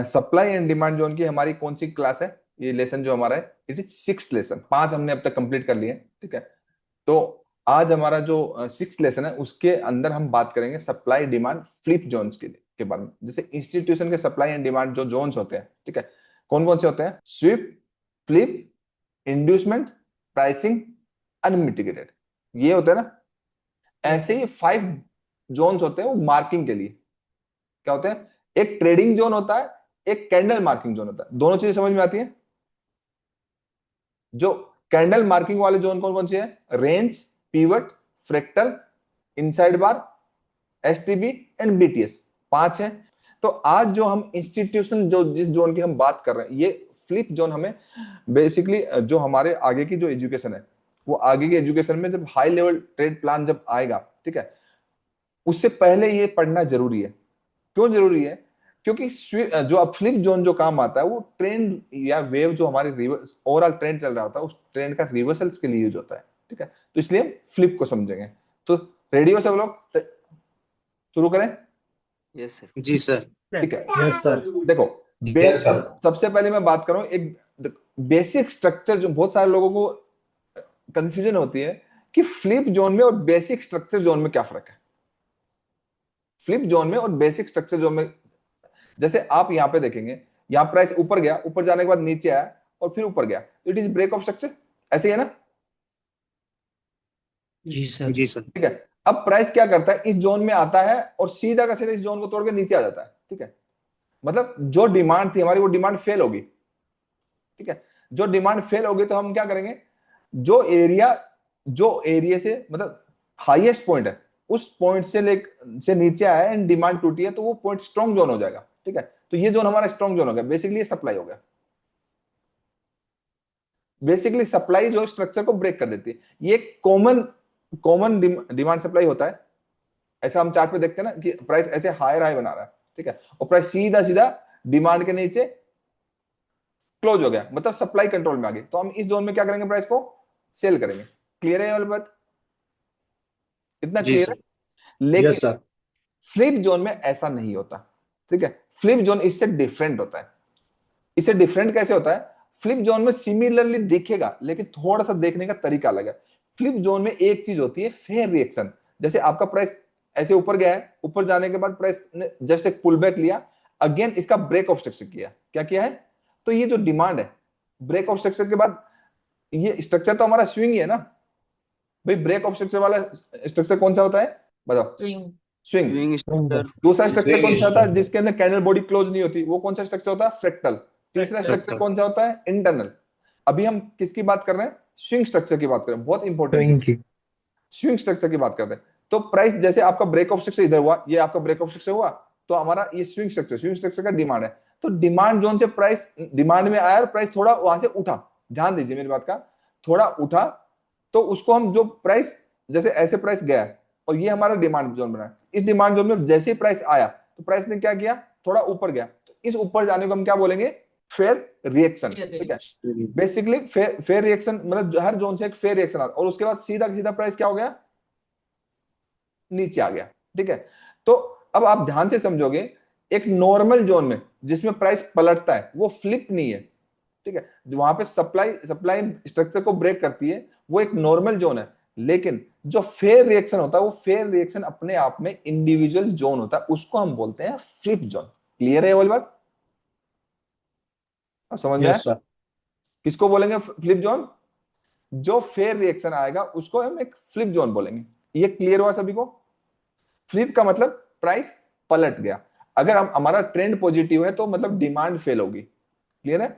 Supply and demand zone की हमारी कौन सी क्लास है? ये लेसन जो हमारा है इट इज सिक्स लेसन, 5 हमने अब तक कंप्लीट कर लिए हैं, ठीक है। तो आज हमारा जो सिक्स लेसन है उसके अंदर हम बात करेंगे सप्लाई डिमांड फ्लिप जोन्स के बारे में। जैसे इंस्टीट्यूशन के सप्लाई एंड डिमांड जो जोन्स होते हैं, ठीक है, कौन कौन से होते हैं? Sweep, flip, inducement, pricing, unmitigated, ये होते हैं ना। ऐसे ही 5 जोन्स होते हैं वो मार्किंग के लिए। क्या होते हैं? एक ट्रेडिंग जोन होता है, एक कैंडल मार्किंग जोन होता है। दोनों चीजें समझ में आती हैं? जो कैंडल मार्किंग वाले जोन कौन कौन से हैं? Range, pivot, fractal, inside bar, STB and BTS, 5 है। तो आज जो हम इंस्टीट्यूशनल जो जिस जोन की हम बात कर रहे हैं, ये फ्लिप जोन हमें बेसिकली जो हमारे आगे की जो एजुकेशन है, वो आगे की एजुकेशन में जब हाई लेवल ट्रेड प्लान जब आएगा, ठीक है, उससे पहले ये पढ़ना जरूरी है। क्यों जरूरी है? क्योंकि जो अब फ्लिप जोन जो काम आता है वो ट्रेंड या वेव जो हमारे ओवरऑल ट्रेंड चल रहा होता है उस ट्रेंड का रिवर्सल्स के लिए यूज होता है, ठीक है। तो इसलिए हम फ्लिप को समझेंगे। तो रेडी हो सब लोग? शुरू करें? Yes sir. जी सर। ठीक है। Yes sir. देखो, यस सर। सबसे पहले मैं बात करूं एक बेसिक स्ट्रक्चर, जो बहुत सारे लोगों को कंफ्यूजन होती है कि फ्लिप जोन में और बेसिक स्ट्रक्चर जोन में क्या फर्क है। फ्लिप जोन में और बेसिक स्ट्रक्चर जोन में, जैसे आप यहां पे देखेंगे, यहां प्राइस ऊपर गया, ऊपर जाने के बाद नीचे आया और फिर ऊपर गया, तो it is break of structure, ऐसे ही है ना? जी सर। जी सर। ठीक है। अब प्राइस क्या करता है, इस जोन में आता है और सीधा का सीधा इस जोन को तोड़ के नीचे आ जाता है, ठीक है। मतलब जो डिमांड थी हमारी वो डिमांड फेल होगी, ठीक है। जो डिमांड फेल होगी तो हम क्या करेंगे, जो एरिया से मतलब हाईएस्ट पॉइंट है उस पॉइंट से नीचे आया एंड डिमांड टूटी है, तो वो पॉइंट स्ट्रॉन्ग जोन हो जाएगा, ठीक है। तो ये जोन हमारा स्ट्रॉन्ग जोन हो गया, बेसिकली ये सप्लाई हो गया। बेसिकली सप्लाई जो स्ट्रक्चर को ब्रेक कर देती है, ये कॉमन कॉमन डिमांड सप्लाई होता है। ऐसा हम चार्ट पे देखते हैं ना कि प्राइस ऐसे हायर हाई बना रहा है, ठीक है, और प्राइस सीधा सीधा डिमांड के नीचे क्लोज हो गया, मतलब सप्लाई कंट्रोल में आ गई। तो हम इस जोन में क्या करेंगे, प्राइस को सेल करेंगे। क्लियर है ये वाली बात? इतना जी क्लियर सर। है? लेकिन यस सर। फ्लिप जोन में ऐसा नहीं होता, ठीक है। फ्लिप जोन इससे डिफरेंट होता है। इससे डिफरेंट कैसे होता है? फ्लिप जोन में सिमिलरली दिखेगा लेकिन थोड़ा सा देखने का तरीका अलग है। फ्लिप जोन में एक चीज होती है, फेयर रिएक्शन। जैसे आपका प्राइस ऐसे ऊपर गया है, ऊपर जाने के बाद प्राइस ने जस्ट एक पुल बैक लिया, अगेन इसका ब्रेक ऑफ स्ट्रक्चर किया। क्या किया है? तो ये जो डिमांड है, ब्रेक ऑफ स्ट्रक्चर के बाद, ये स्ट्रक्चर तो हमारा स्विंग ही है ना भाई। ब्रेक ऑफ स्ट्रक्चर वाला स्ट्रक्चर कौन सा होता है बताओ? स्विंग। स्विंग। Swing structure. दूसरा स्ट्रक्चर कौन सा होता है स्विंग जिसके अंदर कैंडल बॉडी क्लोज नहीं होती, वो कौन सा स्ट्रक्चर होता है? फ्रैक्टल। तीसरा स्ट्रक्चर फ्रैक्टल। कौन सा होता है? इंटरनल। अभी हम किसकी बात कर रहे हैं? स्विंग स्ट्रक्चर की बात कर रहे हैं, बहुत इंपॉर्टेंट चीज। स्विंग की। स्विंग स्ट्रक्चर की बात करते हैं। तो प्राइस जैसे आपका ब्रेक ऑफ स्ट्रक्चर इधर हुआ, ये आपका ब्रेक ऑफ स्ट्रक्चर हुआ, तो हमारा ये स्विंग स्ट्रक्चर का डिमांड है। तो डिमांड जोन से प्राइस डिमांड में आया और प्राइस थोड़ा वहां से उठा, ध्यान दीजिए मेरी बात का, थोड़ा उठा, तो उसको हम जो प्राइस, जैसे ऐसे प्राइस गया और ये हमारा डिमांड जोन बना, इस डिमांड जोन में जैसे ही प्राइस आया तो प्राइस ने क्या किया, थोड़ा ऊपर गया, तो इस ऊपर जाने को हम क्या बोलेंगे? फेयर रिएक्शन, ठीक है। बेसिकली फेयर रिएक्शन मतलब हर जोन से एक फेयर रिएक्शन आता, और उसके बाद सीधा सीधा प्राइस क्या हो गया? नीचे आ गया, ठीक है। तो अब आप ध्यान से समझोगे, एक नॉर्मल जोन में जिसमें प्राइस पलटता है वो फ्लिप नहीं है, ठीक है। वहां पे सप्लाई सप्लाई स्ट्रक्चर को ब्रेक करती है, वो एक नॉर्मल जोन है। लेकिन जो फेयर रिएक्शन होता है, वो फेयर रिएक्शन अपने आप में इंडिविजुअल जोन होता है, उसको हम बोलते हैं फ्लिप जोन। क्लियर है ये वाली बात? अब समझ में आया? Yes sir. किसको बोलेंगे फ्लिप जोन? जो फेयर रिएक्शन आएगा उसको हम एक फ्लिप जोन बोलेंगे। ये क्लियर हुआ सभी को? फ्लिप का मतलब प्राइस पलट गया। अगर हम हमारा ट्रेंड पॉजिटिव है तो मतलब डिमांड फेल होगी। क्लियर है?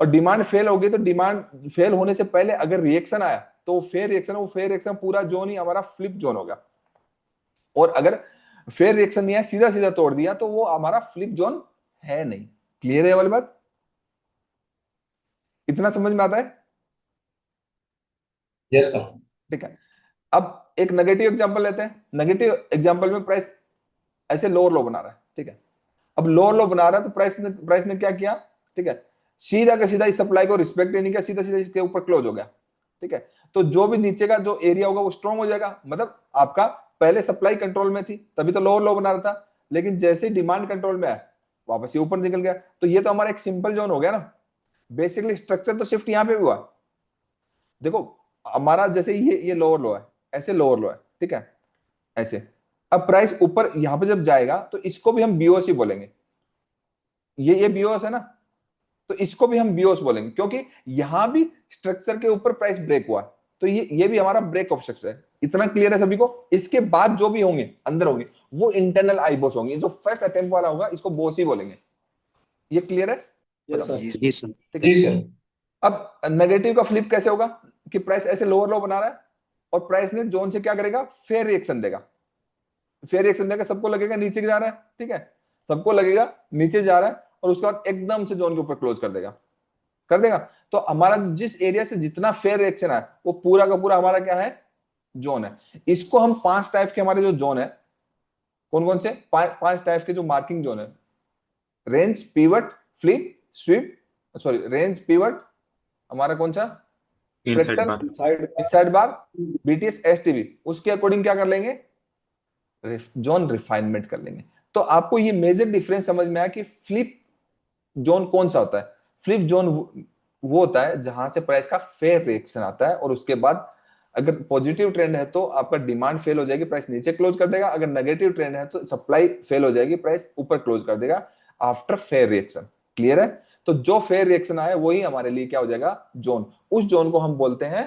और डिमांड फेल होगी तो डिमांड फेल होने से पहले अगर रिएक्शन आया तो वो फेयर रिएक्शन, वो फेयर रिएक्शन पूरा जोन ही हमारा फ्लिप जोन होगा। और अगर फेयर रिएक्शन नहीं है, सीधा सीधा तोड़ दिया, तो वो हमारा फ्लिप जोन है नहीं। क्लियर है ये वाली बात? इतना समझ में आता है? Yes sir. ठीक है। अब एक नेगेटिव एग्जांपल लेते हैं। नेगेटिव एग्जांपल में प्राइस ऐसे लोअर लो बना रहा है, ठीक है। अब लोअर लो बना रहा है तो प्राइस ने क्या किया, ठीक है, सीधा का सीधा इस सप्लाई को रिस्पेक्ट नहीं किया, सीधा सीधा इसके ऊपर क्लोज हो गया, ठीक है। तो जो भी नीचे का जो एरिया होगा वो स्ट्रॉन्ग हो जाएगा, मतलब आपका पहले सप्लाई कंट्रोल में थी तभी तो लोअर लो बना रहा था, लेकिन जैसे डिमांड कंट्रोल में आया वापस ये ऊपर निकल गया। तो ये तो हमारा एक सिंपल जोन हो गया ना। बेसिकली स्ट्रक्चर तो शिफ्ट यहाँ पे भी हुआ। देखो हमारा जैसे ये लोअर लो है, ऐसे लोअर लो है, ठीक है, ऐसे। अब प्राइस ऊपर यहाँ पे जब जाएगा तो इसको भी हम बीओसी बोलेंगे। ये बीओस है ना, तो इसको भी हम बीओस बोलेंगे, क्योंकि यहां भी स्ट्रक्चर के ऊपर प्राइस ब्रेक हुआ। तो ये भी हमारा ब्रेक ऑफ स्ट्रक्चर है। इतना क्लियर है सभी को? इसके बाद जो भी होंगे अंदर होंगे वो इंटरनल आईबोस होंगे। जो फर्स्ट अटेम्प्ट वाला होगा इसको बोस ही बोलेंगे। ये क्लियर है? Yes sir. जी जी सर। ठीक जी है। सर। अब नेगेटिव का फ्लिप कैसे होगा कि प्राइस ऐसे लोअर लो बना रहा है और प्राइस ने जोन से क्या करेगा, फेयर रिएक्शन देगा। फेयर रिएक्शन देगा, सबको लगेगा नीचे जा रहा है, ठीक है, सबको लगेगा नीचे जा रहा है, और उसके बाद एकदम से जोन के ऊपर क्लोज कर देगा, कर देगा। तो हमारा जिस एरिया से जितना फेयर रिएक्शन है वो पूरा का पूरा हमारा क्या है, जोन है। इसको हम 5 टाइप के हमारे जो जोन है, कौन कौन से 5 टाइप के जो मार्किंग जोन है, range, pivot, flip, sweep, sorry range, pivot, हमारा कौन सा inside fractal, bar. Side inside bar, BTS, STB, उसके अकॉर्डिंग क्या कर लेंगे, जोन रिफाइनमेंट कर लेंगे। तो आपको ये मेजर डिफरेंस समझ में आया कि फ्लिप जोन कौन सा होता है। फ्लिप जोन वो होता है जहां से प्राइस का फेयर रिएक्शन आता है, और उसके बाद अगर पॉजिटिव ट्रेंड है तो आपका डिमांड फेल हो जाएगी, प्राइस नीचे क्लोज कर देगा। अगर नेगेटिव ट्रेंड है तो सप्लाई फेल हो जाएगी, प्राइस ऊपर क्लोज कर देगा आफ्टर फेयर रिएक्शन। क्लियर है? तो जो फेयर रिएक्शन आए वही हमारे लिए क्या हो जाएगा, जोन। उस जोन को हम बोलते हैं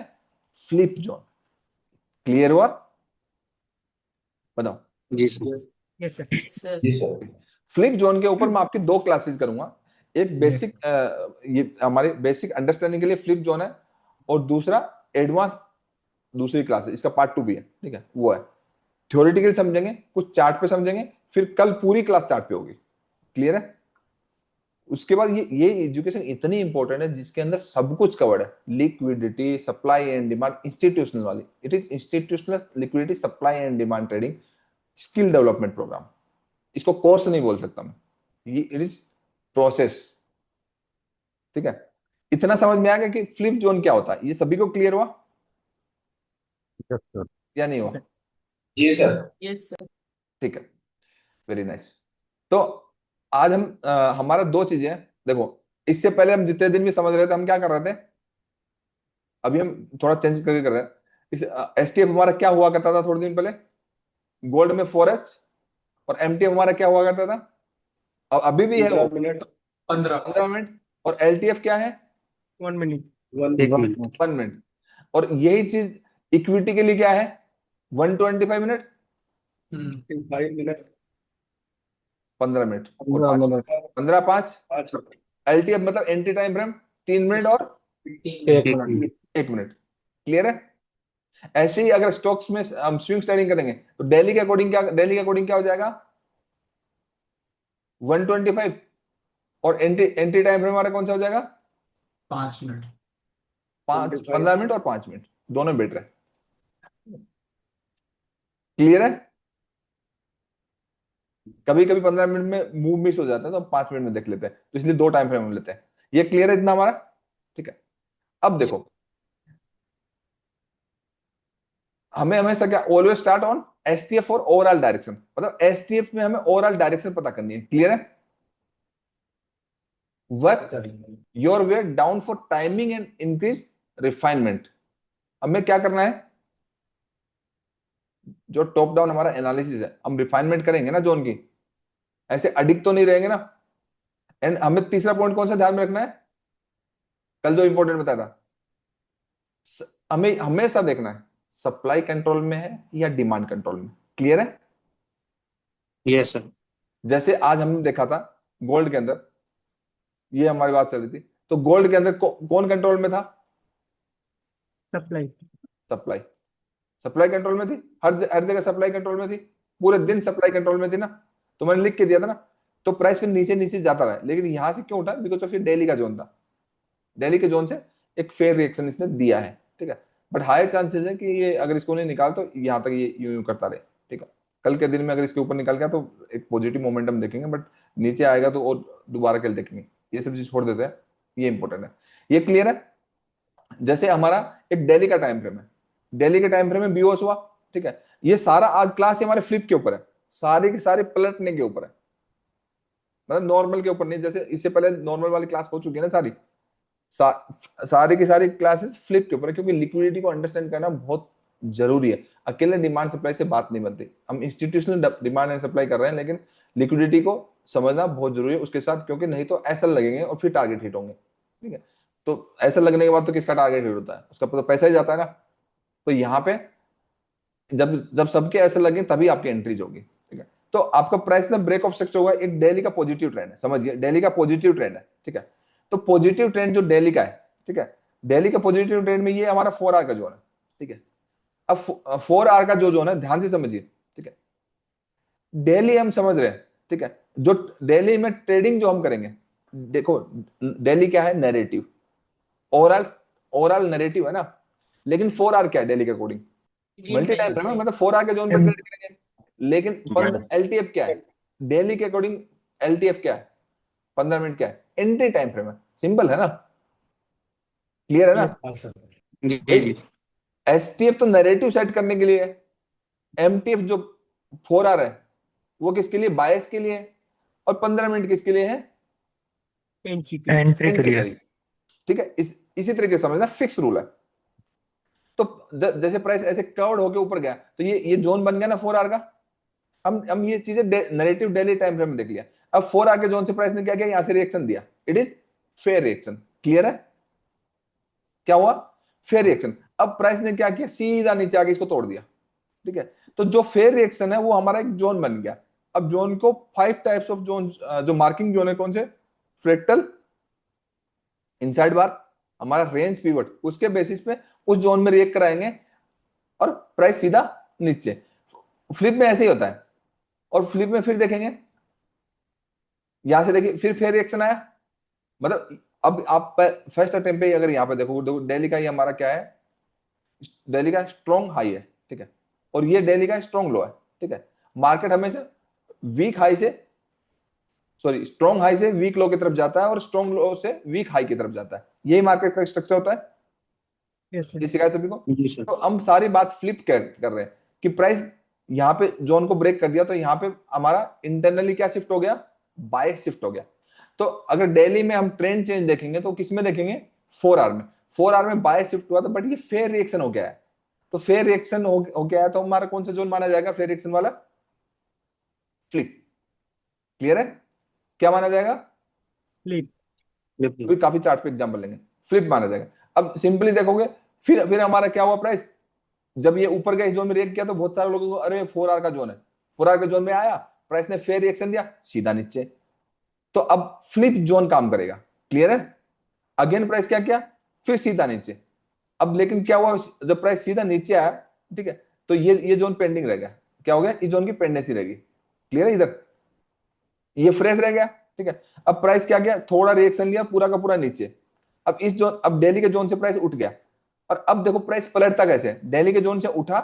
फ्लिप जोन। क्लियर हुआ? बताओ। जी सर। Yes sir. जी सर। फ्लिप जोन के ऊपर मैं आपकी 2 क्लासेस करूंगा। एक बेसिक, ये हमारे बेसिक अंडरस्टैंडिंग के लिए फ्लिप जोन है, और दूसरा एडवांस, दूसरी क्लास है, इसका पार्ट 2 भी है, ठीक है, वो है थ्योरेटिकल समझेंगे, कुछ चार्ट पे समझेंगे, फिर कल पूरी क्लास चार्ट पे होगी। क्लियर है? उसके बाद ये एजुकेशन इतनी इंपॉर्टेंट है जिसके अंदर सब कुछ कवर्ड है, liquidity, supply and demand, institutional वाली। It is institutional liquidity supply and demand trading skill development programme. इसको कोर्स नहीं बोल सकता मैं, ये इट इज प्रोसेस। ठीक है, इतना समझ में आ गया कि फ्लिप जोन क्या होता है? ये सभी को क्लियर हुआ यस सर। या नहीं हुआ? जी सर। Yes sir. ठीक है, वेरी नाइस। तो आज हम हमारा 2 चीजें हैं। देखो, इससे पहले हम जितने दिन भी समझ रहे थे हम क्या कर रहे थे, अभी हम थोड़ा चेंज करके कर रहे हैं। इस एसटीएफ हमारा क्या हुआ करता था थोड़े दिन पहले, गोल्ड में 4H, और एमटीएफ हमारा क्या हुआ करता था, अब अभी भी है वो 15 मिनट 15 15 मिनट, और एलटीएफ क्या है 1 मिनट 1 मिनट। 1 मिनट। और यही चीज इक्विटी के लिए क्या है 125 मिनट, 5 मिनट 15 मिनट, और 15 मिनट 15 5। 5 मिनट एलटीएफ मतलब एंटी टाइम फ्रेम 3 मिनट और 1 1 मिनट मिनट। 1 मिनट। क्लियर है? ऐसे ही अगर स्टॉक्स में हम स्विंग ट्रेडिंग करेंगे तो डेली के अकॉर्डिंग क्या हो जाएगा 125, और एंटी एंटी टाइम फ्रेम हमारा कौन सा हो जाएगा 5 मिनट 15 मिनट और 5 मिनट, दोनों बेटर है। क्लियर है? कभी कभी 15 मिनट में मूव मिस हो जाता है तो हम 5 मिनट में देख लेते हैं, तो इसलिए 2 टाइम फ्रेम हम लेते हैं। ये क्लियर है इतना हमारा? ठीक है, अब देखो, हमें हमेशा क्या ऑलवेज स्टार्ट ऑन एसटीएफ और ओवरऑल डायरेक्शन, मतलब एसटीएफ में हमें ओवरऑल डायरेक्शन पता करनी है। क्लियर है? Work your way down for timing and increase refinement. हमें क्या करना है, जो टॉप डाउन हमारा एनालिसिस है, हम रिफाइनमेंट करेंगे ना जोन की, ऐसे अडिक्ट तो नहीं रहेंगे ना। एंड हमें तीसरा पॉइंट कौन सा ध्यान में रखना है, कल जो इंपॉर्टेंट बताया था, हमें हमेशा देखना है सप्लाई कंट्रोल में है या डिमांड कंट्रोल में। क्लियर है? Yes sir. जैसे आज हमने देखा था गोल्ड के अंदर, ये हमारी बात चल रही थी, तो गोल्ड के अंदर कौन कंट्रोल में था, सप्लाई सप्लाई। सप्लाई कंट्रोल में थी, हर जगह सप्लाई कंट्रोल में थी, पूरे दिन सप्लाई कंट्रोल में थी ना। तो मैंने लिख के दिया था ना, तो प्राइस फिर नीचे नीचे जाता रहा, लेकिन यहां से क्यों उठा, बिकॉज ऑफ ये डेली का जोन था, डेली के जोन से एक फेयर रिएक्शन इसने दिया है। ठीक है, बट हायर चांसेस है कि ये अगर इसको नहीं निकाल तो यहाँ तक ये यूं यूं करता रहे। ठीक है, कल के दिन में अगर इसके ऊपर निकल गया तो एक पॉजिटिव मोमेंटम देखेंगे, बट नीचे आएगा तो और दोबारा कल देखेंगे। ये सब चीज छोड़ देते हैं, ये इंपॉर्टेंट है। ये क्लियर है? जैसे हमारा एक डेली का टाइम फ्रेम है, डेली के टाइम फ्रेम में बीओस हुआ। ठीक है, ये सारा आज क्लास हमारे फ्लिप के ऊपर है, सारे के सारे पलटने के ऊपर है, मतलब नॉर्मल के ऊपर नहीं, जैसे इससे पहले नॉर्मल वाली क्लास हो चुकी है ना सारी, सारी की सारी क्लासेस फ्लिप के ऊपर है, क्योंकि लिक्विडिटी को अंडरस्टैंड करना बहुत जरूरी है। अकेले डिमांड सप्लाई से बात नहीं बनती। हम इंस्टीट्यूशनल डिमांड एंड सप्लाई कर रहे हैं, लेकिन लिक्विडिटी को समझना बहुत जरूरी है उसके साथ, क्योंकि नहीं तो ऐसा लगेंगे और फिर टारगेट हिट होंगे। ठीक है, तो ऐसा लगने के बाद तो किसका टारगेट हिट होता है? उसका तो पैसा ही जाता है ना। तो यहाँ पे जब जब सबके ऐसे लगे तभी आपकी एंट्रीज होगी। ठीक है, तो आपका प्राइस ना ब्रेक ऑफ स्ट्रक्चर हुआ, एक डेली का पॉजिटिव ट्रेंड है, समझिए डेली का पॉजिटिव ट्रेंड है। ठीक है, तो पॉजिटिव ट्रेंड जो डेली का है, ठीक है, डेली का पॉजिटिव ट्रेंड में ये हमारा 4 आवर का जोन है। ठीक है, अब 4 आवर का जो जोन है ध्यान से समझिए। ठीक है, डेली हम समझ रहे हैं। ठीक है, जो डेली में ट्रेडिंग जो हम करेंगे, देखो डेली क्या है, नैरेटिव, ओवरऑल ओवरऑल नैरेटिव है ना, लेकिन 4 आवर क्या है डेली के अकॉर्डिंग, मल्टी टाइम फ्रेम है, मतलब 4 आवर के जोन पर ट्रेड करेंगे। लेकिन एलटीएफ क्या है डेली के अकॉर्डिंग, एलटीएफ क्या है, 15 मिनट क्या है, एंट्री टाइम फ्रेम है। सिंपल है ना, क्लियर है ना। जी जी एसटीएफ तो नैरेटिव सेट करने के लिए है, एमटीएफ जो 4 आवर है वो किसके लिए, बायस के लिए है, और 15 मिनट किसके लिए है, एंट्री एंट्री के लिए। ठीक है, इसी तरीके से समझना, फिक्स रूल है। तो जैसे प्राइस ऐसे कर्व्ड होके ऊपर गया तो ये जोन बन गया ना 4 आवर का। हम ये चीजें नैरेटिव डेली टाइम फ्रेम में देख लिया। अब 4 आवर के जोन से प्राइस ने क्या किया, यहां से रिएक्शन दिया, it is fair reaction. Clear है, क्या हुआ, फेयर रिएक्शन। अब प्राइस ने क्या किया, सीधा नीचे आके इसको तोड़ दिया। ठीक है, तो जो फेयर रिएक्शन है वो हमारा एक जोन बन गया। अब जोन को 5 टाइप्स ऑफ जोन, जो मार्किंग जोन है कौन से, फ्रैक्टल, इनसाइड बार, हमारा रेंज पिवट, उसके बेसिस पे उस जोन में रिएक्ट कराएंगे और प्राइस सीधा नीचे। फ्लिप में ऐसे ही होता है, और फ्लिप में फिर देखेंगे, यहां से देखिए फिर फेयर रिएक्शन आया, मतलब अब आप फर्स्ट अटेम्प्ट पे अगर यहाँ पे देखो, डेली का ये हमारा क्या है, डेली का स्ट्रॉन्ग हाई है। ठीक है, और ये डेली का स्ट्रॉन्ग लो है। ठीक है, मार्केट हमेशा वीक हाई से, सॉरी स्ट्रॉन्ग हाई से वीक लो की तरफ जाता है, और स्ट्रॉन्ग लो से वीक हाई की तरफ जाता है। यही मार्केट का स्ट्रक्चर होता है। ये सिखाया सभी को। जी सर। तो हम सारी बात फ्लिप कर रहे हैं कि प्राइस यहाँ पे जोन को ब्रेक कर दिया, तो यहाँ पे हमारा इंटरनली क्या शिफ्ट हो गया, बाय शिफ्ट हो गया। तो अगर डेली में हम ट्रेंड चेंज देखेंगे तो किसमें देखेंगे, 4 आवर में। 4 आवर में बाय शिफ्ट हुआ था, बट ये फेयर रिएक्शन हो गया है। तो फेयर रिएक्शन हो गया है, तो हमारा कौन सा जोन माना जाएगा, फेयर रिएक्शन वाला, फ्लिप। क्लियर है, क्या माना जाएगा, अभी काफी चार्ट पे एग्जांपल लेंगे, फ्लिप माना जाएगा। अब सिंपली देखोगे, फिर हमारा क्या हुआ, प्राइस जब ये ऊपर गया इस जोन में रिएक्ट किया तो बहुत सारे लोगों को अरे 4 आवर का जोन है, 4 आवर के जोन में आया, प्राइस ने फेयर रिएक्शन दिया, सीधा नीचे। तो अब फ्लिप जोन काम करेगा। क्लियर है, अगेन प्राइस क्या किया, फिर सीधा नीचे। अब लेकिन क्या हुआ, जब प्राइस सीधा नीचे आया, ठीक है, तो ये जोन पेंडिंग रह गया। क्या हो गया, इस जोन की पेंडेंसी रहेगी। क्लियर है, इधर ये फ्रेश रह गया। ठीक है, अब प्राइस क्या किया, थोड़ा रिएक्शन लिया, पूरा का पूरा नीचे। अब इस जोन, अब डेली के जोन से प्राइस उठ गया, और अब देखो प्राइस पलटता कैसे, डेली के जोन से उठा,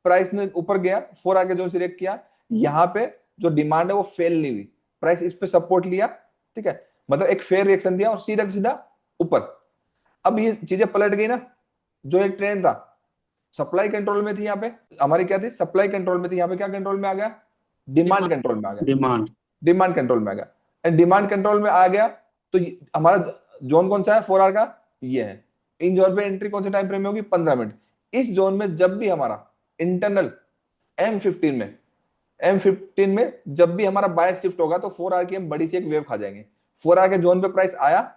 प्राइस ने ऊपर गया, 4 आवर के जोन से रिएक्ट किया, यहां पे जो डिमांड है वो फेल नहीं हुई, प्राइस इस पे सपोर्ट लिया। ठीक है, मतलब एक फेयर रिएक्शन दिया और सीधा सीधा ऊपर। अब ये चीजें पलट गई ना, जो एक ट्रेंड था सप्लाई कंट्रोल में थी, यहाँ पे हमारी क्या थी, सप्लाई कंट्रोल में थी, यहाँ पे क्या कंट्रोल में आ गया, डिमांड कंट्रोल में आ गया। डिमांड डिमांड कंट्रोल में आ गया, एंड डिमांड कंट्रोल में आ गया तो हमारा जोन कौन सा है, 4 आवर का, ये है। इन जोन पे एंट्री कौन से टाइम फ्रेम में होगी, 15 मिनट। इस जोन में जब भी हमारा इंटरनल M15 में जब भी हमारा बाय शिफ्ट होगा, तो 4 आवर की हम बड़ी सी एक वेव खा जाएंगे। 4 आवर के जोन पे प्राइस आया,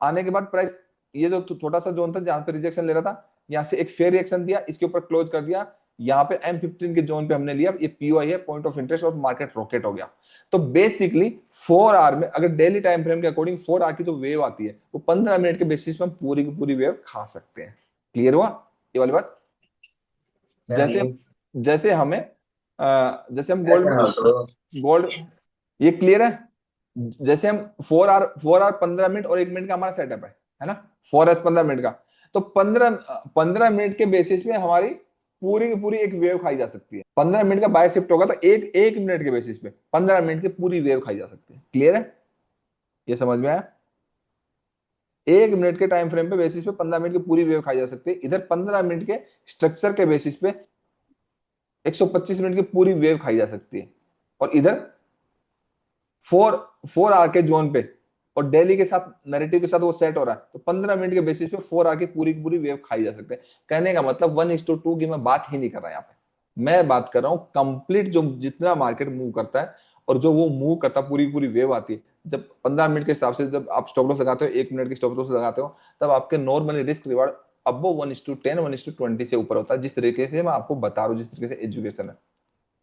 आने के बाद प्राइस ये जो छोटा सा जोन था जहां पे रिजेक्शन ले रहा था, यहां से एक फेयर रिएक्शन दिया, इसके ऊपर क्लोज कर दिया। यहाँ पे M15 के जोन पे हमने लिया, ये POI है, पॉइंट ऑफ इंटरेस्ट, और मार्केट रॉकेट हो गया। तो बेसिकली 4 आवर में अगर डेली टाइम फ्रेम के अकॉर्डिंग 4 आवर की जो वेव आती है, वो 15 मिनट के बेसिस पे हम पूरी की पूरी वेव खा सकते हैं। क्लियर हुआ ये वाली बात। जैसे जैसे हमें जैसे हम गोल्ड, ये क्लियर है। जैसे हम 4 आवर 15 मिनट और 1 मिनट का हमारा सेटअप है ना, 4 आवर 15 मिनट का। तो 15 मिनट के बेसिस पे हमारी पूरी की पूरी एक वेव खाई जा सकती है। 15 मिनट का बाय शिफ्ट होगा तो एक मिनट के बेसिस पे 15 मिनट की पूरी वेव खाई जा सकती है। क्लियर है, ये समझ में आया। 1 मिनट के टाइम फ्रेम पे बेसिस पे 15 मिनट की पूरी वेव खाई जा सकती है। इधर 15 मिनट के स्ट्रक्चर के बेसिस पे 125 मिनट की पूरी वेव खाई जा सकती है। और इधर फोर आर के जोन पे और डेली के साथ नैरेटिव के साथ वो सेट हो रहा है, तो 15 मिनट के बेसिस पे 4 आर की पूरी पूरी वेव खाई जा सकते हैं। कहने का मतलब 1:2 की मैं बात ही नहीं कर रहा यहाँ पे, मैं बात कर रहा हूँ कंप्लीट जो जितना मार्केट मूव करता है और जो वो मूव करता पूरी पूरी वेव आती है। जब 15 मिनट के हिसाब से जब आप स्टॉप लॉस लगाते हो, 1 मिनट की स्टॉप लॉस लगाते हो, तब आपके नॉर्मली रिस्क रिवार्ड अबो 1:10 1:20 से ऊपर होता है। जिस तरीके से मैं आपको बता रहा हूँ, जिस तरीके से एजुकेशन है,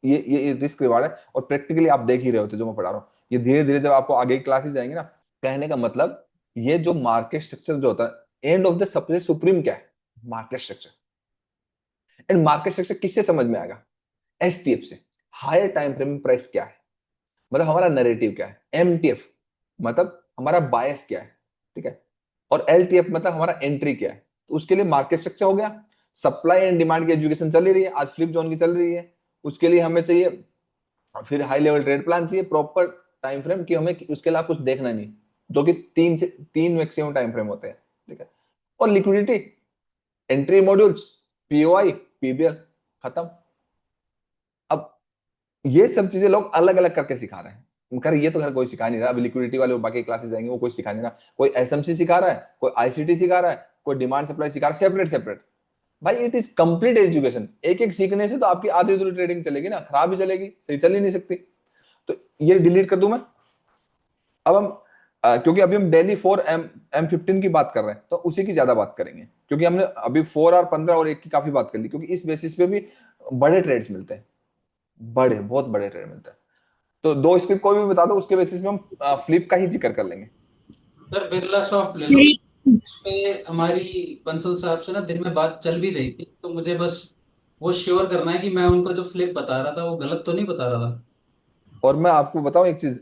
ये रिस्क रिवार्ड है और प्रैक्टिकली आप देख ही रहे होते जो मैं पढ़ा रहा हूँ। ये धीरे धीरे जब आपको आगे क्लासेस जाएंगे ना, कहने का मतलब ये जो मार्केट स्ट्रक्चर जो होता है, एंड ऑफ द सबसे सुप्रीम क्या है, market structure. And market structure किससे समझ में आएगा, एसटीएफ से। हायर टाइम फ्रेम प्राइस क्या है, मतलब हमारा नैरेटिव क्या है, एमटीएफ मतलब हमारा बायस क्या है, ठीक है, और एलटीएफ मतलब हमारा एंट्री क्या है। तो उसके लिए मार्केट स्ट्रक्चर हो गया, सप्लाई एंड डिमांड की एजुकेशन चल रही है, आज फ्लिप जोन की चल रही है, उसके लिए हमें चाहिए फिर हाई लेवल ट्रेड प्लान चाहिए, प्रॉपर टाइम फ्रेम कि हमें उसके अलावा कुछ देखना नहीं, जो कि 3 मैक्सिमम टाइम फ्रेम होते हैं, ठीक है। और liquidity, entry modules, POI, PBL, खत्म। अब ये सब चीजें लोग अलग अलग करके सिखा रहे हैं, कर ये तो खैर कोई सिखा नहीं रहा। अभी लिक्विडिटी वाले बाकी क्लासेस जाएंगे, वो कोई सिखा नहीं रहा, कोई एसएमसी सिखा रहा है, कोई आईसीटी सिखा रहा है, कोई डिमांड सप्लाई सिखा रहा है, सेपरेट सेपरेट। भाई इट इज कंप्लीट एजुकेशन, एक एक सीखने से तो आपकी आधी अधूरी ट्रेडिंग चलेगी ना, खराब ही चलेगी, सही चल ही नहीं सकती। तो ये डिलीट कर दूं मैं। अब हम क्योंकि अभी हम डेली 4M15 की बात कर रहे हैं, तो उसी की ज्यादा बात करेंगे, क्योंकि हमने अभी 4R15 और 1 की काफी बात कर ली, क्योंकि इस बेसिस पे भी बड़े ट्रेड्स मिलते हैं, बहुत बड़े ट्रेड मिलते हैं। तो 2 स्क्रिप्ट कोई भी बता दो, उसके बेसिस पे हम फ्लिप का ही जिक्र कर लेंगे। सर बिरला सॉफ्ट ले लो, उस पे हमारी बंसल साहब से ना दिन में बात चल भी रही थी, तो मुझे बस वो श्योर करना है कि मैं उनको जो फ्लिप बता रहा था वो गलत तो नहीं बता रहा था। और मैं आपको बताऊं एक चीज,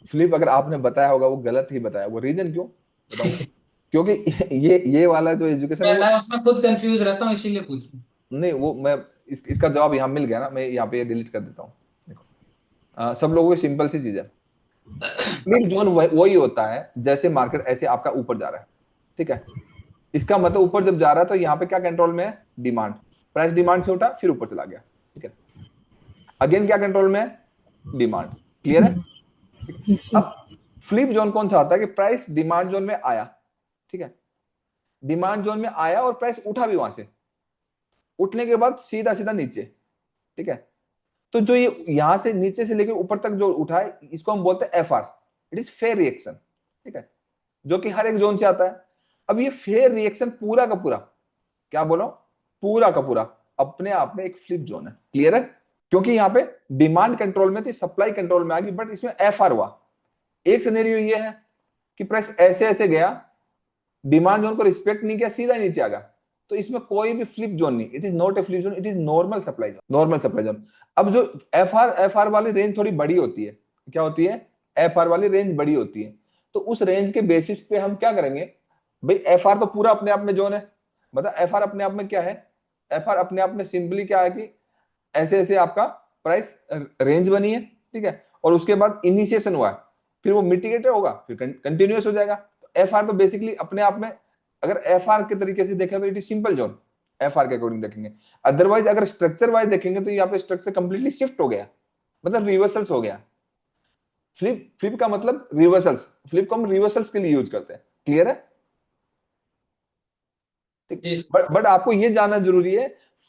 फ्लिप अगर आपने बताया होगा वो गलत ही बताया, वो रीजन क्यों बताऊं? क्योंकि ये वाला जो एजुकेशन है वो, मैं उसमें खुद कंफ्यूज रहता हूँ, इसीलिए पूछ रहा हूँ। नहीं वो मैं इसका जवाब यहाँ मिल गया ना, मैं यहाँ पे डिलीट कर देता हूँ। देखो सब लोगों की सिंपल सी चीज है, फ्लिप जोन वही होता है जैसे मार्केट ऐसे आपका ऊपर जा रहा है, ठीक है। इसका मतलब ऊपर जब जा रहा है तो यहाँ पे क्या कंट्रोल में है, डिमांड, प्राइस डिमांड से उठा फिर ऊपर चला गया, ठीक है। अगेन क्या कंट्रोल में है, डिमांड, क्लियर है। अब फ्लिप जोन कौन सा आता है कि प्राइस डिमांड जोन में आया, ठीक है, डिमांड जोन में आया और प्राइस उठा भी वहां से, उठने के बाद सीधा सीधा नीचे, ठीक है। तो जो ये यहां से नीचे से लेकर ऊपर तक जो उठा है, इसको हम बोलते हैं FR, it is fair reaction, ठीक है, जो कि हर एक जोन से आता है। अब ये फेयर रिएक्शन पूरा का पूरा, क्या बोलो, पूरा का पूरा अपने आप में एक फ्लिप जोन है, क्लियर है। क्योंकि यहाँ पे डिमांड कंट्रोल में थी, सप्लाई कंट्रोल में आ गई, बट इसमें एफआर हुआ। एक सिनेरियो ये है कि प्राइस ऐसे ऐसे गया, डिमांड जोन को रिस्पेक्ट नहीं किया, सीधा नीचे आ गया, तो इसमें कोई भी फ्लिप जोन नहीं, it is not a flip zone, it is normal supply zone, normal supply zone. अब जो एफ आर वाली रेंज थोड़ी बड़ी होती है, क्या होती है, एफ आर वाली रेंज बड़ी होती है, तो उस रेंज के बेसिस पे हम क्या करेंगे, भाई एफ आर तो पूरा अपने आप में जोन है, मतलब एफ आर अपने आप में क्या है, एफ आर अपने आप में सिंपली क्या है कि ऐसे ऐसे आपका प्राइस रेंज बनी है, ठीक है, और उसके बाद इनिशिएशन हुआ है, फिर वो मिटिगेटर होगा, फिर कंटिन्यूअस हो जाएगा। एफ आर तो बेसिकली अपने आप में, अगर एफ आर के तरीके से देखें तो it is simple zone, F R के अकॉर्डिंग देखेंगे। अदरवाइज अगर स्ट्रक्चर वाइज देखेंगे तो यहाँ पे स्ट्रक्चर कंप्लीटली शिफ्ट हो गया, मतलब रिवर्सल्स हो गया। फ्लिप फ्लिप का मतलब रिवर्सल्स, फ्लिप को हम रिवर्सल्स के लिए यूज करते हैं, क्लियर है, ठीक। जी बट आपको ये जानना जरूरी है,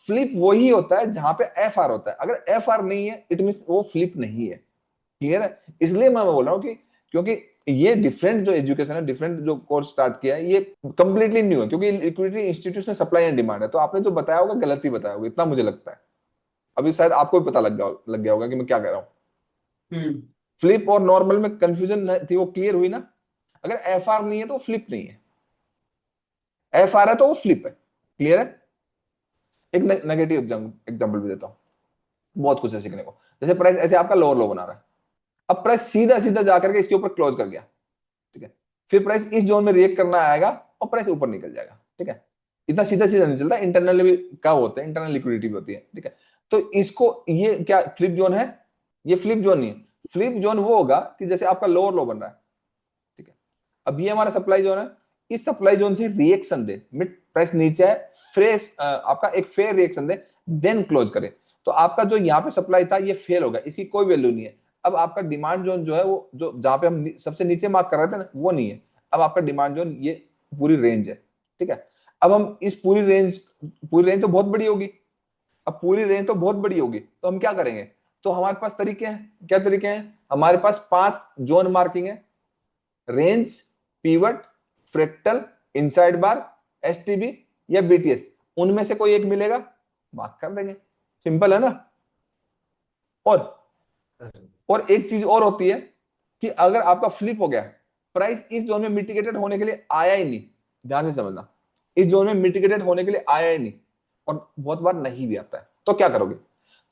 फ्लिप वही होता है जहां पे एफ आर होता है, अगर एफ आर नहीं है इट मीन वो फ्लिप नहीं है, क्लियर है। इसलिए मैं बोल रहा हूँ कि क्योंकि ये डिफरेंट जो एजुकेशन है, डिफरेंट जो कोर्स स्टार्ट किया है, ये कंप्लीटली न्यू है, क्योंकि liquidity institutional supply and demand है, तो आपने जो बताया होगा गलत ही बताया होगा, इतना मुझे लगता है। अभी शायद आपको भी पता लग गया होगा कि मैं क्या कह रहा हूँ। फ्लिप और नॉर्मल में कंफ्यूजन थी, वो क्लियर हुई ना। अगर एफ आर नहीं है तो फ्लिप नहीं है, एफ आर है तो वो फ्लिप है, क्लियर है। एक नेगेटिव एग्जाम्पल भी देता हूँ, बहुत कुछ है सीखने को। जैसे प्राइस ऐसे आपका लोअर लो बना रहा है, अब प्राइस सीधा सीधा जाकर के इसके ऊपर क्लोज कर गया, ठीक है, फिर प्राइस इस जोन में रिएक्ट करना आएगा और प्राइस ऊपर निकल जाएगा, ठीक है। इतना सीधा सीधा नहीं चलता, इंटरनल भी क्या होते हैं, इंटरनल लिक्विडिटी भी होती है, ठीक है। तो इसको ये क्या फ्लिप जोन है, ये फ्लिप जोन नहीं है। फ्लिप जोन वो होगा कि जैसे आपका लोअर लो बन रहा है, ठीक है, अब ये हमारा सप्लाई जोन है, इस सप्लाई जोन से रिएक्शन दे, मिड प्राइस नीचे है, फ्रेश आपका एक फेयर रिएक्शन दे, देन क्लोज करे, तो आपका जो यहाँ पे सप्लाई था ये फेल होगा, इसकी कोई वैल्यू नहीं है। अब आपका डिमांड जोन जो है वो जो जहां पे हम सबसे नीचे मार्क कर रहे थे ना वो नहीं है, अब आपका डिमांड जोन ये पूरी रेंज है, ठीक है। अब हम इस पूरी रेंज तो बहुत बड़ी होगी, अब पूरी रेंज तो बहुत बड़ी होगी, तो हम क्या करेंगे, तो हमारे पास तरीके हैं, क्या तरीके हैं, हमारे पास 5 जोन मार्किंग है, रेंज, पीवट, फ्रैक्टल, इनसाइड बार, एसटीबी या बीटीएस, उनमें से कोई एक मिलेगा मार्क कर देंगे, सिंपल है ना। और एक चीज और होती है कि अगर आपका फ्लिप हो गया, प्राइस इस जोन में मिटिगेटेड होने के लिए आया ही नहीं, ध्यान से समझना, इस जोन में मिटिगेटेड होने के लिए आया ही नहीं और बहुत बार नहीं भी आता है, तो क्या करोगे,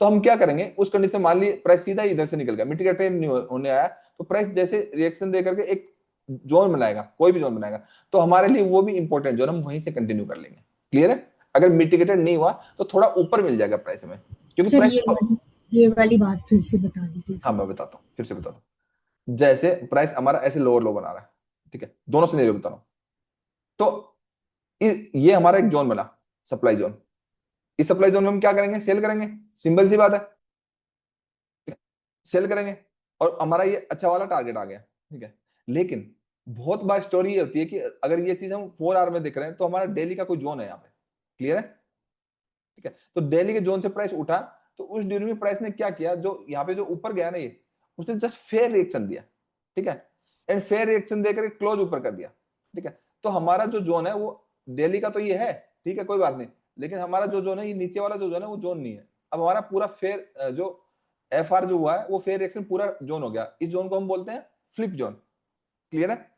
तो हम क्या करेंगे उस कंडीशन, मान ली प्राइस सीधा इधर से निकल गया, मिटिगेटेड नहीं होने आया, तो प्राइस जैसे रिएक्शन दे करके एक जोन बनाएगा, कोई भी जोन बनाएगा, तो हमारे लिए वो भी इंपॉर्टेंट जोन, हम वहीं से कंटिन्यू कर लेंगे। क्लियर है, अगर मिटिगेटेड नहीं हुआ तो थोड़ा ऊपर मिल जाएगा प्राइस में, क्योंकि सर प्राइस, ये वाली बात फिर से बता दीजिए। हाँ मैं बताता हूँ, फिर से बताता हूँ। जैसे प्राइस हमारा ऐसे लोअर लो बना रहा है, ठीक है, दोनों सिनेरियो बता रहा हूँ, तो ये हमारा एक जोन बना, सप्लाई जोन, इस सप्लाई जोन में हम क्या करेंगे, सेल करेंगे, सिंपल सी बात है, सेल करेंगे, और हमारा ये अच्छा वाला टारगेट आ गया, ठीक है। लेकिन बहुत बार स्टोरी ये होती है कि अगर ये चीज हम 4 आवर में देख रहे हैं तो हमारा डेली का कोई जोन है यहाँ पे, क्लियर है, ठीक है, तो डेली के जोन से प्राइस उठा, तो उस ड्यूरिंग में प्राइस ने क्या किया, जो यहाँ पे जो ऊपर गया ना ये, उसने जस्ट फेयर रिएक्शन दिया, ठीक है, एंड फेयर रिएक्शन देकर क्लोज ऊपर कर दिया, ठीक है, तो हमारा जो जोन है वो डेली का तो ये है, ठीक है, कोई बात नहीं, लेकिन हमारा जो जोन है ये नीचे वाला जो जोन है वो जोन नहीं है, अब हमारा पूरा फेयर जो एफ आर जो हुआ है वो फेयर रिएक्शन पूरा जोन हो गया, इस जोन को हम बोलते हैं फ्लिप जोन, क्लियर है,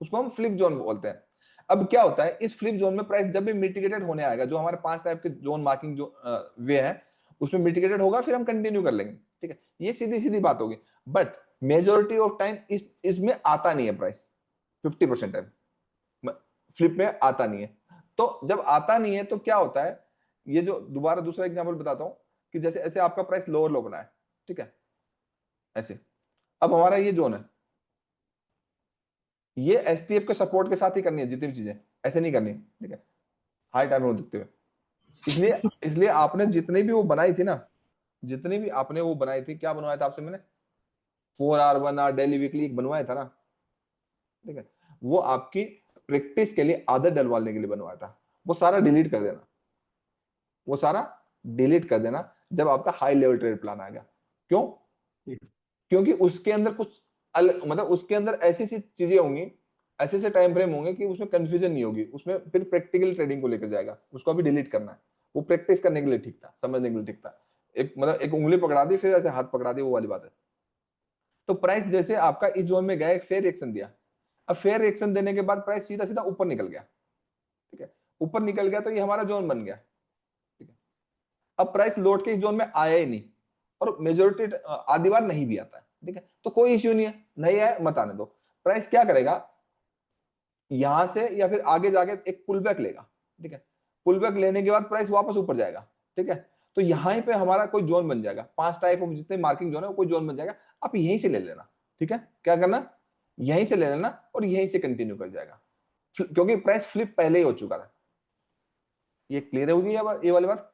उसको हम फ्लिप जोन बोलते हैं। अब क्या होता है, इस फ्लिप जोन में प्राइस जब भी मिटिगेटेड होने आएगा, जो हमारे 5 टाइप के जोन मार्किंग जो वे है उसमें मिटिगेटेड होगा, फिर हम कंटिन्यू कर लेंगे, ठीक है, ये सीधी सीधी बात होगी, बट मेजोरिटी ऑफ टाइम इसमें आता नहीं है प्राइस, 50% टाइम फ्लिप में आता नहीं है, तो जब आता नहीं है तो क्या होता है, ये जो दोबारा दूसरा एग्जाम्पल बताता हूं, कि जैसे ऐसे आपका प्राइस लोअर लो बना है, ठीक है, ऐसे, अब हमारा ये जोन है, ये एसटीएफ के सपोर्ट के साथ ही करनी है जितनी भी चीजें, ऐसे नहीं करनी, ठीक है, हाई टाइम में दिखते हुए, इसलिए इसलिए आपने जितनी भी वो बनाई थी ना, जितनी भी आपने वो बनाई थी, क्या बनवाया था आपसे मैंने, 4 आवर 1 आवर डेली वीकली एक बनवाया था ना, ठीक है, वो आपकी प्रैक्टिस के लिए आदत डलवाने के लिए बनवाया था, वो सारा डिलीट कर देना, वो सारा डिलीट कर देना जब आपका हाई लेवल ट्रेड प्लान आएगा, क्यों, क्योंकि उसके अंदर कुछ मतलब उसके अंदर ऐसी सी चीजें होंगी, ऐसे ऐसे टाइम फ्रेम होंगे कि उसमें कंफ्यूजन नहीं होगी, उसमें फिर प्रैक्टिकल ट्रेडिंग को लेकर जाएगा, उसको अभी डिलीट करना है, वो प्रैक्टिस करने के लिए ठीक था, समझने के लिए ठीक था, एक मतलब एक उंगली पकड़ा दी फिर ऐसे हाथ पकड़ा दी, वो वाली बात है। तो प्राइस जैसे आपका इस जोन में गया, एक फेयर रिएक्शन दिया, अब फेयर रिएक्शन देने के बाद प्राइस सीधा सीधा ऊपर निकल गया, ठीक है, ऊपर निकल गया तो ये हमारा जोन बन गया, ठीक है, अब प्राइस लौट के इस जोन में आया ही नहीं, और मेजोरिटी आधी बार नहीं भी आता है, ठीक है, तो कोई इश्यू नहीं है, नहीं आया मत आने दो, प्राइस क्या करेगा, यहां से या फिर आगे जाके एक पुल बैक लेगा, ठीक है, पुल बैक लेने के बाद प्राइस वापस ऊपर जाएगा, ठीक है, तो यहीं पे हमारा कोई जोन बन जाएगा, 5 टाइप ऑफ जितने मार्किंग जोन है कोई जोन बन जाएगा, आप यहीं से ले लेना, ठीक है, क्या करना, यहीं से ले लेना और यहीं से कंटिन्यू कर जाएगा, क्योंकि प्राइस फ्लिप पहले ही हो चुका था। ये क्लियर होगी ये वाली बात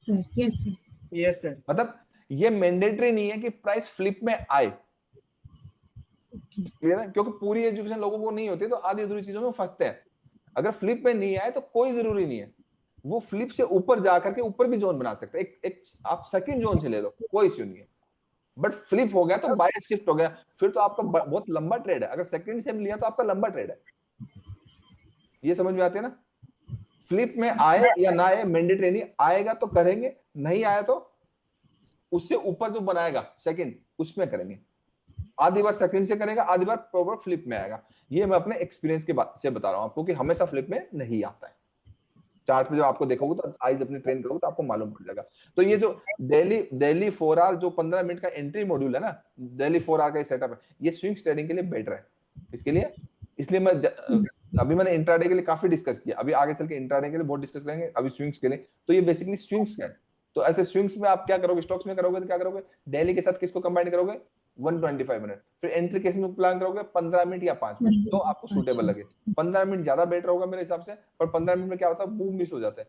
sir? Yes sir. Yes sir. मतलब ये मैंडेटरी नहीं है कि प्राइस फ्लिप में आए, क्लियर है, क्योंकि पूरी एजुकेशन लोगों को नहीं होती तो आधी अधूरी चीजों में फंसते हैं, अगर फ्लिप में नहीं आए तो कोई जरूरी नहीं है, वो फ्लिप से ऊपर जाकर के ऊपर भी जोन बना सकते हैं, एक आप सेकंड जोन से ले लो, कोई इश्यू नहीं है, बट फ्लिप हो गया तो बायस शिफ्ट हो गया, फिर तो आपका बहुत लंबा ट्रेड है, अगर सेकंड से लिया तो आपका लंबा ट्रेड है, ये समझ में आती है ना, फ्लिप में आए या ना आए मैंडेटरी नहीं, आएगा तो करेंगे, नहीं आया तो उससे ऊपर जो बनाएगा सेकंड उसमें करेंगे, आधी बार सेकंड से करेगा, आधी बार प्रॉपर फ्लिप में आएगा, ये मैं अपने एक्सपीरियंस के से बता रहा हूं आपको कि हमेशा फ्लिप में नहीं आता है, चार्ट पे जब आपको देखोगे तो आइज अपनी ट्रेन करोगे तो आपको मालूम पड़ जाएगा। तो ये जो डेली 4 आवर जो 15 मिनट का एंट्री मॉड्यूल है ना, डेली 4 आवर का सेटअप है, ये स्विंग ट्रेडिंग के लिए बेटर है, इसके लिए इसलिए मैं अभी मैंने इंट्राडे के लिए काफी डिस्कस किया, अभी आगे चल के इंट्राडे के लिए बहुत डिस्कस करेंगे, अभी स्विंग्स के लिए, तो ये बेसिकली स्विंग्स है, तो ऐसे स्विंग्स में आप क्या करोगे, स्टॉक्स में करोगे तो क्या करोगे, डेली के साथ किसको कंबाइन करोगे, 125 मिनट, फिर एंट्री केस में प्लान करोगे 15 मिनट या 5 मिनट, तो आपको सूटेबल लगे, 15 मिनट ज्यादा बेटर होगा मेरे हिसाब से, पर 15 मिनट में क्या होता है, बूम मिस हो जाते हैं,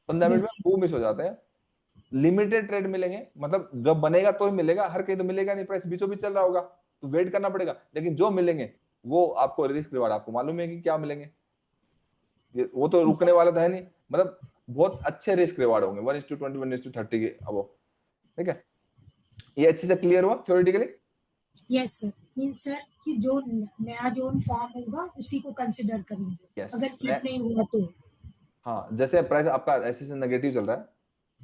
15 मिनट में बूम मिस हो जाते हैं, लिमिटेड ट्रेड मिलेंगे, मतलब जब बनेगा तो ही मिलेगा, हर कहीं तो मिलेगा नहीं, प्राइस बीचों बीच चल रहा होगा तो वेट करना पड़ेगा, लेकिन जो मिलेंगे वो आपको रिस्क रिवार्ड आपको मालूम है कि क्या मिलेंगे, वो तो रुकने वाला था है नहीं, मतलब बहुत अच्छे रिस्क रिवार्ड होंगे 1:20 1:30 के अब, ठीक है। ये अच्छे से क्लियर हुआ theoretically? Yes sir, means sir कि जो नया जोन फॉर्म होगा उसी को कंसिडर करेंगे, Yes. अगर फ्लिप नहीं हुआ तो। हाँ, जैसे प्राइस आपका ऐसे से नेगेटिव चल रहा है,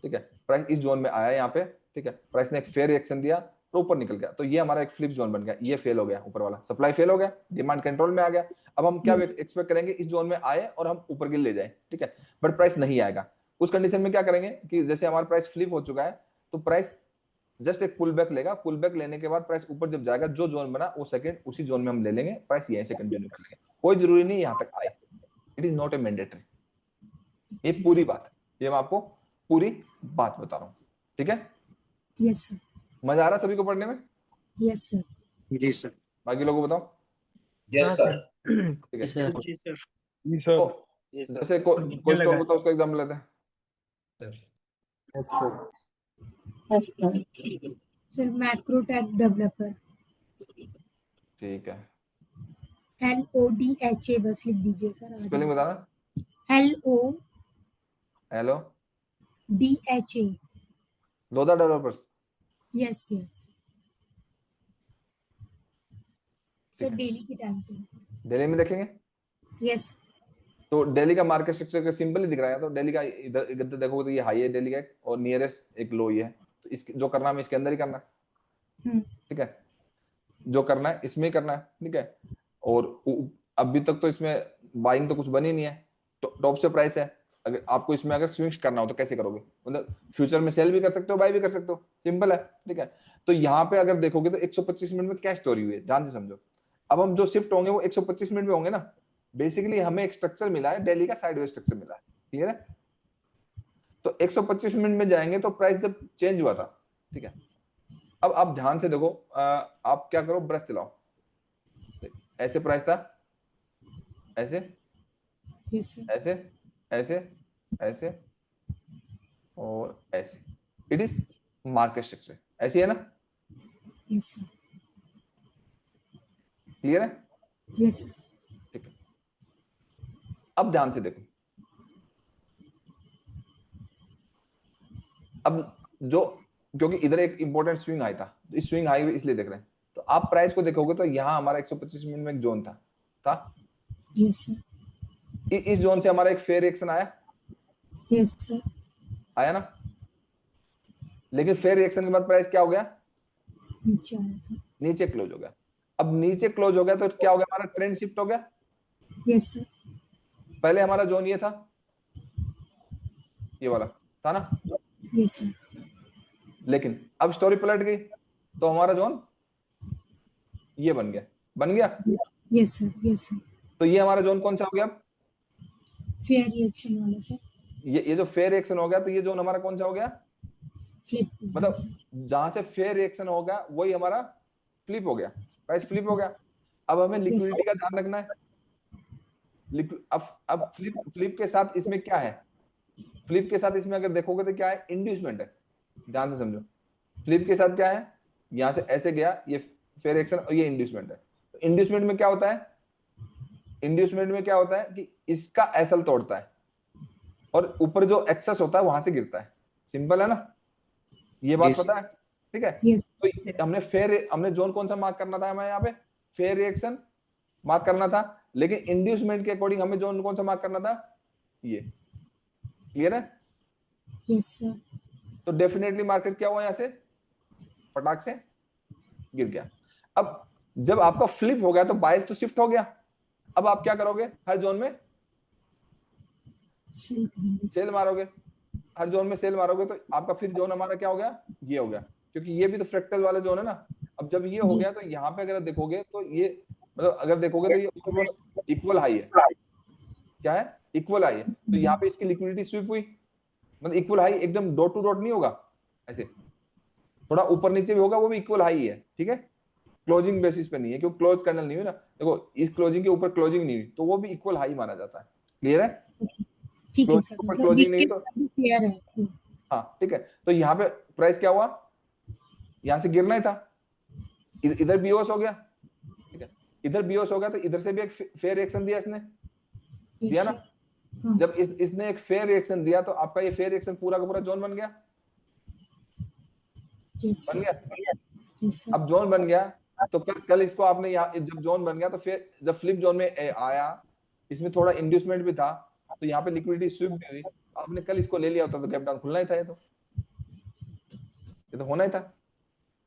ठीक है, प्राइस इस जोन में आया यहाँ पे, ठीक है, प्राइस ने एक फेयर रिएक्शन दिया तो ऊपर निकल गया, तो ये हमारा एक फ्लिप जोन बन गया, ये फेल हो गया, ऊपर वाला सप्लाई फेल हो गया, डिमांड कंट्रोल में आ गया। अब हम क्या Yes. एक्सपेक्ट करेंगे, इस जोन में आए और हम ऊपर गिर ले जाए, ठीक है, बट प्राइस नहीं आएगा। उस कंडीशन में क्या करेंगे कि जैसे हमारा प्राइस फ्लिप हो चुका है तो प्राइस जस्ट एक पुल बैक लेगा, पुल बैक लेने के बाद प्राइस ऊपर जब जाएगा, जो जोन बना वो सेकंड उसी जोन में हम ले लेंगे, प्राइस यहीं से कंटिन्यू कर लेंगे, कोई जरूरी नहीं यहाँ तक आए, it is not a mandatory. ये पूरी बात है, ये मैं आपको पूरी बात बता रहा हूँ, ठीक है। यस सर, मजा आ रहा है सभी को पढ़ने में? यस सर, जी सर। बाकी लोगों को बताओ। Yes sir. ठीक है, सर जी सर तो जैसे कोई स्टॉक बताओ, उसका एग्जाम्पल लेते हैं। सर मैक्रो टैग डेवलपर, ठीक है, LODHA बस लिख दीजिए सर, स्पेलिंग बताना। LODHA। Hello, Lodha developers, yes yes sir, ठीक है। डेली के टाइम पे। दिल्ली में देखेंगे यस तो दिल्ली का मार्केट स्ट्रक्चर का सिंपल ही दिख रहा है, तो दिल्ली का इधर इधर देखोगे तो ये हाई है दिल्ली का एक, और नियरेस्ट एक लो ही है, तो इसके जो करना है इसके अंदर ही करना है, ठीक है, जो करना है इसमें ही करना है, ठीक है। और अभी तक तो इसमें बाइंग तो कुछ बनी नहीं है, टॉप से प्राइस है, अगर आपको इसमें अगर स्विंग्स करना हो तो कैसे करोगे, मतलब फ्यूचर में सेल भी कर सकते हो, बाय भी कर सकते हो, सिंपल है, ठीक है। तो यहाँ पे अगर देखोगे तो 125 मिनट में क्या स्टोरी हुई है, ध्यान से समझो। अब हम जो शिफ्ट होंगे वो 125 मिनट में होंगे ना, बेसिकली हमें एक स्ट्रक्चर मिला है, दिल्ली का साइडवेज स्ट्रक्चर मिला है, क्लियर है। तो 125 मिनट में जाएंगे तो प्राइस जब चेंज हुआ था, ठीक है, अब आप ध्यान से देखो, आप क्या करो, ब्रश चलाओ, ऐसे प्राइस था, ऐसे यस सर, ऐसे ऐसे ऐसे और ऐसे, इट इज मार्केट स्ट्रक्चर, ऐसी है ना, यस सर, क्लियर है, यस सर, ठीक है। अब ध्यान से देखो, अब जो, क्योंकि इधर एक इंपॉर्टेंट स्विंग हाई था, तो इस स्विंग हाई इसलिए देख रहे हैं, तो आप प्राइस को देखोगे तो यहाँ हमारा 125 मिनट में एक जोन था यस सर, इस जोन से हमारा एक फेयर रिएक्शन आया, यस सर, आया ना, लेकिन फेयर रिएक्शन के बाद प्राइस क्या हो गया, नीचे आया सर, नीचे क्लोज हो गया। अब नीचे क्लोज हो गया तो क्या हो गया, हमारा ट्रेंड शिफ्ट हो गया। यस सर, पहले हमारा जोन ये था, ये वाला था ना, यस सर, लेकिन अब स्टोरी पलट गई तो हमारा जोन ये बन गया, यस सर, यस सर, तो ये हमारा जोन कौन सा हो गया, फेयर रिएक्शन वाला सर, ये जो फेयर रिएक्शन हो गया, तो ये जोन हमारा कौन सा हो गया, फ्लिप, मतलब जहां से फेयर रिएक्शन होगा वही हमारा फ्लिप हो गया, प्राइस फ्लिप हो गया। अब हमें लिक्विडिटी का ध्यान रखना है, अब फ्लिप के साथ इसमें क्या है, फ्लिप के साथ इसमें अगर देखोगे तो क्या है, इंड्यूसमेंट है, ध्यान से समझो, फ्लिप के साथ क्या है, यहां से ऐसे गया, ये फेयर एक्शन और ये इंड्यूसमेंट है। तो इंड्यूसमेंट में क्या होता है, इंड्यूसमेंट में क्या होता है कि इसका एसएल तोड़ता है और ऊपर जो एक्सेस होता है वहां से गिरता है, सिंपल है ना, ये बात पता है, ठीक है। यस, तो हमने जोन कौन सा मार्क करना था, हमें यहाँ पे फेयर रिएक्शन मार्क करना था, लेकिन इंड्यूसमेंट के अकॉर्डिंग हमें जोन कौन सा मार्क करना था, ये, क्लियर है। यस सर, तो डेफिनेटली मार्केट क्या हुआ, यहां से फटाक से गिर गया। अब जब आपका फ्लिप हो गया तो बायस तो शिफ्ट हो गया, अब आप क्या करोगे, हर जोन में सेल मारोगे, हर जोन में सेल मारोगे, तो आपका फिर जोन हमारा क्या हो गया, ये हो गया, क्योंकि ये भी तो फ्रैक्टल वाला जोन है ना। अब जब ये हो गया तो यहाँ पे अगर देखोगे तो ये, मतलब अगर देखोगे तो ये ऑलमोस्ट इक्वल हाई है, क्या है, इक्वल हाई है, तो यहाँ पे इसकी लिक्विडिटी स्वीप हुई, मतलब इक्वल हाई एकदम डॉट टू डॉट नहीं होगा, ऐसे थोड़ा ऊपर नीचे भी होगा, वो भी इक्वल हाई है, ठीक है, क्लोजिंग बेसिस पे नहीं है, क्योंकि क्लोज कैंडल नहीं हुई ना, देखो इस क्लोजिंग के ऊपर क्लोजिंग नहीं हुई तो वो भी इक्वल हाई माना जाता है, क्लियर है, ठीक है सर, ऊपर मतलब क्लोजिंग नहीं ये तो क्लियर है। हाँ ठीक है, तो यहाँ पे प्राइस क्या हुआ, यहाँ से गिरना ही था, इधर बीओएस हो गया, ठीक है, इधर बीओएस हो गया, तो इधर से भी एक फेयर रिएक्शन दिया इसने, दिया ना। हाँ। जब इसने एक फेयर रिएक्शन दिया तो आपका ये फेयर रिएक्शन पूरा का पूरा जोन बन गया, Yes, बन sir. गया। Yes, sir. अब जोन बन गया, तो कल इसको आपने यहाँ जब जोन बन गया तो फिर जब फ्लिप जोन में आया, इसमें थोड़ा इंड्यूसमेंट भी था, तो यहाँ पे लिक्विडिटी स्विप भी हुई, आपने कल इसको ले लिया होता तो गैप डाउन खुलना ही था, ये तो होना ही था।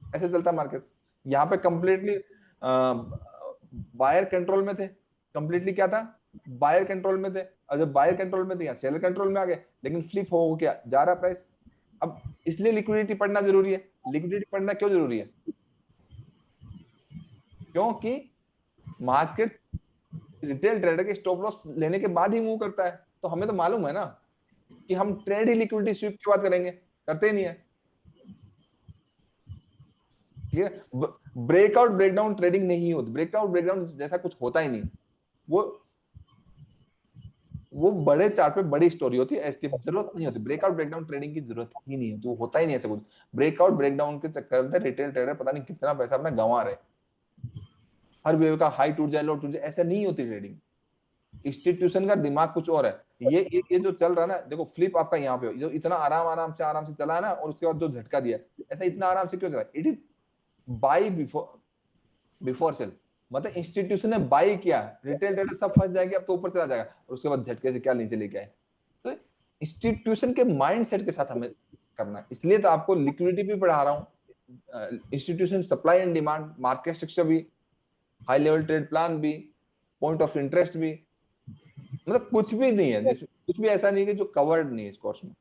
ऐसे चलता मार्केट। यहाँ पे कंप्लीटली बायर कंट्रोल में थे, कंप्लीटली क्या था, बायर कंट्रोल में थे, और जब बायर कंट्रोल में थे यहाँ सेलर कंट्रोल में आ गए, लेकिन फ्लिप हो क्या जा रहा प्राइस। अब इसलिए लिक्विडिटी पढ़ना जरूरी है। लिक्विडिटी पढ़ना क्यों जरूरी है, क्योंकि मार्केट रिटेल ट्रेडर के स्टॉप लॉस लेने के बाद ही मूव करता है, तो हमें तो मालूम है ना कि हम ट्रेड ही लिक्विडिटी स्वीप की बात करेंगे, करते ही नहीं है, ठीक है। ब्रेकआउट ब्रेकडाउन ट्रेडिंग नहीं होती, ब्रेकआउट ब्रेकडाउन जैसा कुछ होता ही नहीं, वो बड़े चार्ट पे बड़ी स्टोरी होती है, एसटीएफ जरूरत नहीं होती, ब्रेकआउट ब्रेकडाउन ट्रेडिंग की जरूरत ही नहीं होती, वो होता ही नहीं ऐसा कुछ। ब्रेकआउट ब्रेकडाउन के चक्कर में रिटेल ट्रेडर पता नहीं कितना पैसा अपना गंवा रहे, हर वेव का हाई टूट जाए लो टूट जाए, ऐसा नहीं होती ट्रेडिंग। इंस्टीट्यूशन का दिमाग कुछ और है। ये जो चल रहा है ना, देखो फ्लिप आपका यहाँ पे जो इतना आराम से चला है ना, और उसके बाद जो झटका दिया, ऐसा इतना आराम से क्यों चला, it is buy before sell, मतलब इंस्टीट्यूशन ने बाई किया, रिटेल ट्रेडर सब फंस जाएंगे, अब तो ऊपर चला जाएगा, और उसके बाद झटके से क्या नीचे लेके आए। तो इंस्टीट्यूशन के माइंडसेट के साथ हमें करना है, इसलिए तो आपको लिक्विडिटी भी पढ़ा रहा हूँ, institution supply and demand, market structure भी, हाई लेवल ट्रेड प्लान भी, पॉइंट ऑफ इंटरेस्ट भी, मतलब कुछ भी नहीं है, कुछ भी ऐसा नहीं है कि जो कवर्ड नहीं है इस कोर्स में।